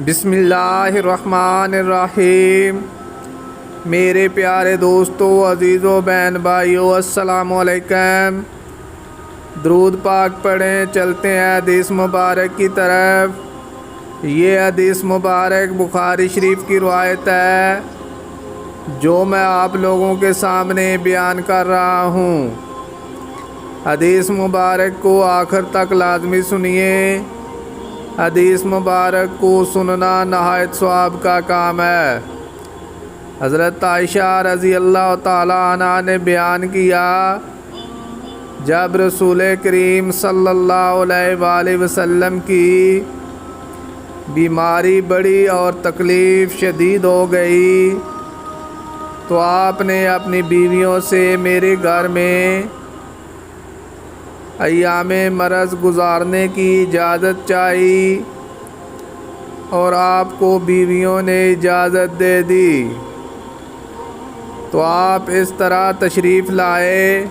بسم اللہ الرحمن الرحیم۔ میرے پیارے دوستو، عزیزو، بہن بھائیو، السلام علیکم۔ درود پاک پڑھیں، چلتے ہیں حدیث مبارک کی طرف۔ یہ حدیث مبارک بخاری شریف کی روایت ہے جو میں آپ لوگوں کے سامنے بیان کر رہا ہوں۔ حدیث مبارک کو آخر تک لازمی سنیے۔ حدیث مبارک کو سننا نہایت ثواب کا کام ہے۔ حضرت عائشہ رضی اللہ تعالی عنہ نے بیان کیا، جب رسول کریم صلی اللہ علیہ وآلہ وسلم کی بیماری بڑی اور تکلیف شدید ہو گئی تو آپ نے اپنی بیویوں سے میرے گھر میں ایام مرض گزارنے کی اجازت چاہی اور آپ کو بیویوں نے اجازت دے دی تو آپ اس طرح تشریف لائے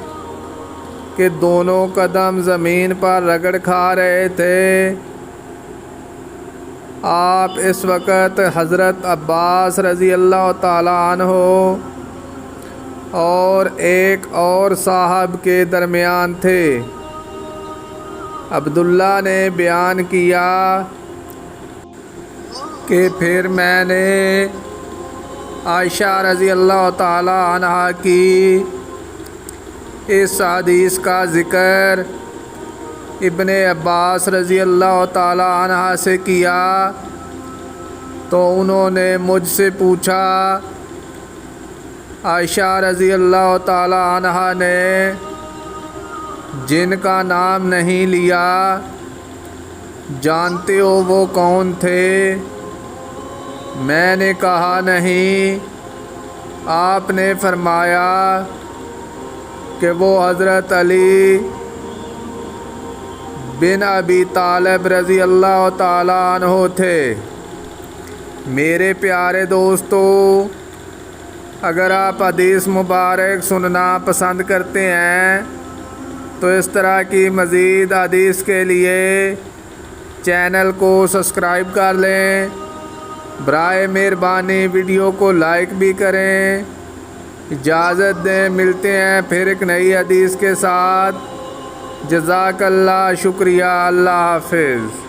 کہ دونوں قدم زمین پر رگڑ کھا رہے تھے۔ آپ اس وقت حضرت عباس رضی اللہ تعالی عنہ اور ایک اور صاحب کے درمیان تھے۔ عبداللہ نے بیان کیا کہ پھر میں نے عائشہ رضی اللہ تعالی عنہ کی اس حدیث کا ذکر ابن عباس رضی اللہ تعالی عنہ سے کیا تو انہوں نے مجھ سے پوچھا۔ عائشہ رضی اللہ تعالی عنہ نے جن کا نام نہیں لیا، جانتے ہو وہ کون تھے؟ میں نے کہا نہیں۔ آپ نے فرمایا کہ وہ حضرت علی بن ابی طالب رضی اللہ تعالی عنہ تھے۔ میرے پیارے دوستو، اگر آپ حدیث مبارک سننا پسند کرتے ہیں تو اس طرح کی مزید حدیث کے لیے چینل کو سبسکرائب کر لیں۔ برائے مہربانی ویڈیو کو لائک بھی کریں۔ اجازت دیں، ملتے ہیں پھر ایک نئی حدیث کے ساتھ۔ جزاک اللہ، شکریہ، اللہ حافظ۔